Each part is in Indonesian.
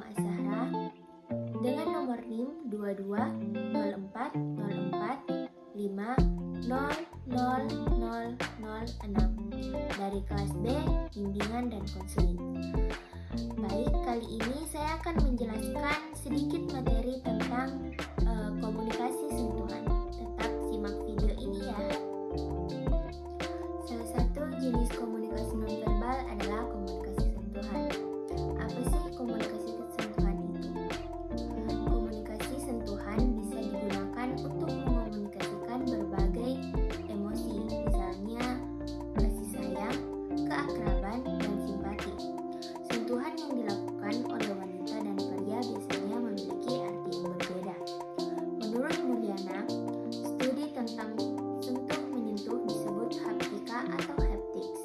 Azhara dengan nomor NIM 220404500006 dari kelas B, Bimbingan dan Konseling. Baik, kali ini saya akan menjelaskan sedikit materi tentang komunikasi sentuhan. Tetap simak video ini ya. Salah satu jenis komunikasi nonverbal adalah komunikasi sentuhan. Apa sih komunikasi sentuhan itu? Komunikasi sentuhan bisa digunakan untuk mengomunikasikan berbagai emosi, misalnya kasih sayang, keakraban, dan simpati. Sentuhan yang dilakukan oleh wanita dan pria biasanya memiliki arti yang berbeda. Menurut Mulyana, studi tentang sentuh menyentuh disebut haptika atau haptics.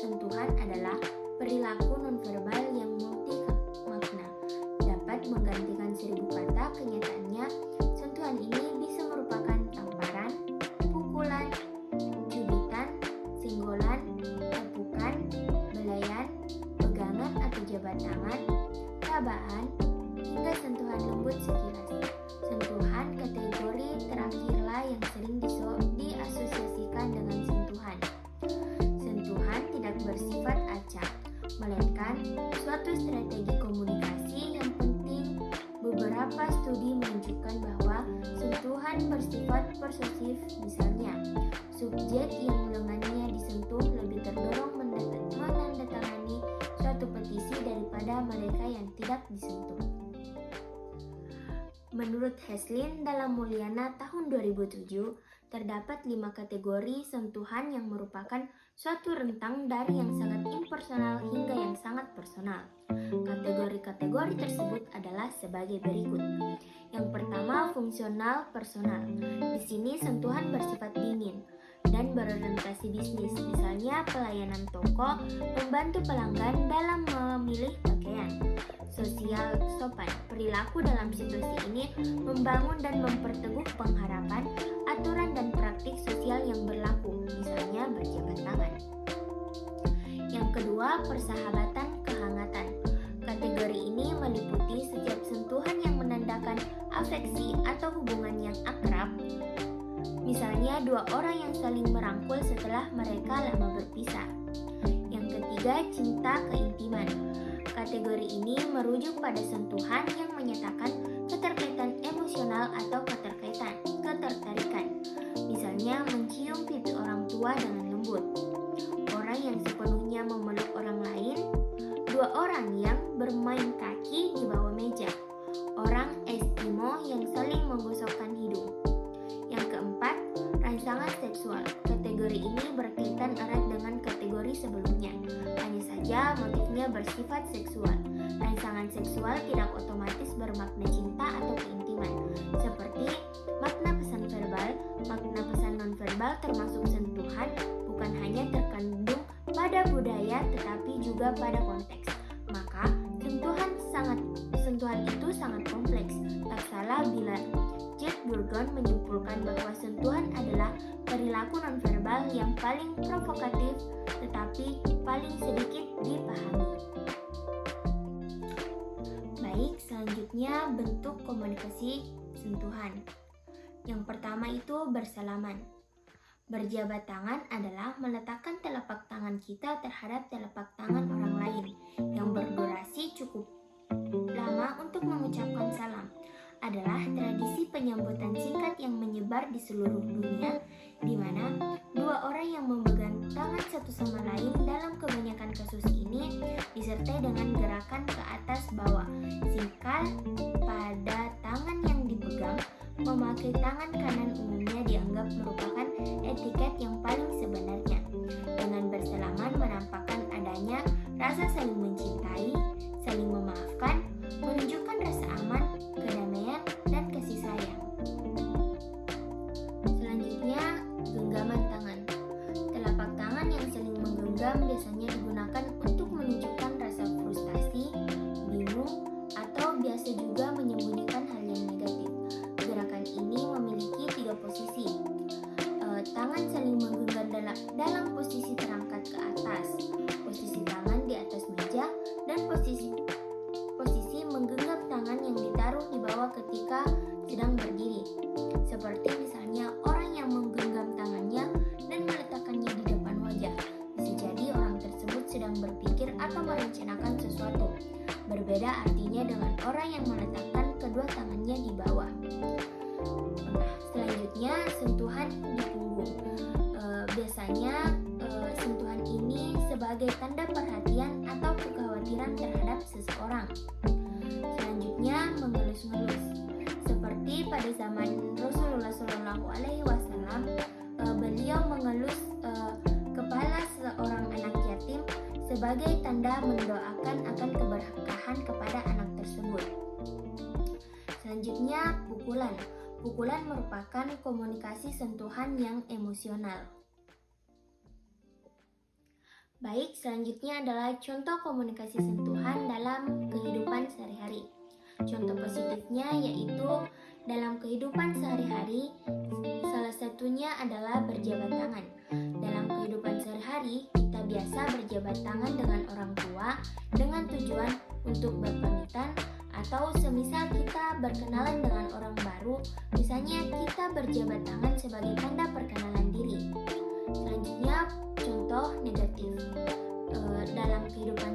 Sentuhan adalah perilaku nonverbal yang multi makna, dapat menggantikan 1000 kata. Kenyataannya, sentuhan ini bisa merupakan tamparan, pukulan, cubitan, senggolan, tepukan, belayan, pegangan atau jabat tangan, rabaan, hingga sentuhan lembut sekilas. Sentuhan kategori terakhirlah yang sering diasosiasikan dengan sentuhan. Sentuhan tidak bersifat acak, melainkan suatu strategi komunikasi yang penting. Beberapa studi menunjukkan bahwa sentuhan bersifat persuasif, misalnya subjek yang lengannya disentuh lebih terdorong menandatangani suatu petisi daripada mereka yang tidak disentuh. Menurut Heslin dalam Mulyana tahun 2007, terdapat 5 kategori sentuhan yang merupakan suatu rentang dari yang sangat impersonal hingga yang sangat personal. Kategori-kategori tersebut adalah sebagai berikut. Yang pertama, fungsional personal. Di sini sentuhan bersifat dingin dan berorientasi bisnis, misalnya pelayanan toko, membantu pelanggan dalam memilih pakaian. Sosial sopan, perilaku dalam situasi ini membangun dan memperteguh pengharapan, aturan dan praktik sosial yang berlaku, misalnya berjabat tangan. Yang kedua, persahabatan kehangatan. Kategori ini meliputi setiap sentuhan yang menandakan afeksi atau hubungan yang akrab, misalnya 2 orang yang saling merangkul setelah mereka lama berpisah. Yang ketiga, cinta keintiman. Kategori ini merujuk pada sentuhan yang menyatakan keterkaitan emosional atau ketertarikan. Misalnya mencium pipi orang tua dengan lembut, orang yang sepenuhnya memeluk orang lain, 2 orang yang bermain kaki di bawah meja, orang Eskimo yang saling menggosokkan hidung. Yang keempat, rangsangan seksual. Kategori ini berkaitan erat dengan kategori sebelumnya, hanya saja motifnya bersifat seksual. Rangsangan seksual tidak otomatis bermakna cinta atau keintiman. Seperti makna pesan verbal, makna pesan nonverbal termasuk sentuhan bukan hanya terkandung pada budaya tetapi juga pada konteks. Maka sentuhan itu sangat kompleks. Tak salah bila Jet Burgon menyimpulkan bahwa sentuhan adalah perilaku nonverbal yang paling provokatif tetapi paling sedikit dipahami. Baik, selanjutnya bentuk komunikasi sentuhan. Yang pertama itu bersalaman. Berjabat tangan adalah meletakkan telapak tangan kita terhadap telapak tangan orang lain yang berdurasi cukup lama untuk mengucapkan salam. Adalah tradisi penyambutan singkat yang menyebar di seluruh dunia, di mana 2 orang yang memegang tangan satu sama lain dalam kebanyakan kasus ini disertai dengan gerakan ke atas bawah singkat pada tangan yang dipegang. Memakai tangan kanan umumnya dianggap merupakan etiket yang paling sebenarnya. Dengan bersalaman menampakkan adanya rasa saling mencintai, saling memaafkan, menunjukkan rasa aman, kedamaian, dan kasih sayang. Selanjutnya, genggaman tangan. Telapak tangan yang saling menggenggam biasanya digunakan untuk menunjukkan rasa frustasi, bingung, atau biasa juga menyembunyikan hal yang negatif. Gerakan ini memiliki 3 posisi. Tangan saling menggenggam dalam posisi terangkat ke atas, posisi tangan di atas meja, dan posisi menggenggam merencanakan sesuatu. Berbeda artinya dengan orang yang meletakkan kedua tangannya di bawah. Nah, selanjutnya sentuhan di punggung. Biasanya sentuhan ini sebagai tanda perhatian atau kekhawatiran terhadap seseorang. Selanjutnya mengelus-ngelus. Seperti pada zaman Rasulullah SAW, beliau mengelus kepala seorang anak yatim sebagai tanda mendoakan akan keberkahan kepada anak tersebut. Selanjutnya pukulan. Pukulan merupakan komunikasi sentuhan yang emosional. Baik, selanjutnya adalah contoh komunikasi sentuhan dalam kehidupan sehari-hari. Contoh positifnya yaitu dalam kehidupan sehari-hari, salah satunya adalah berjabat tangan. Dalam kehidupan sehari-hari, kita biasa berjabat tangan dengan orang tua dengan tujuan untuk berpamitan, atau semisal kita berkenalan dengan orang baru, misalnya kita berjabat tangan sebagai tanda perkenalan diri. Selanjutnya, contoh negatif. Dalam kehidupan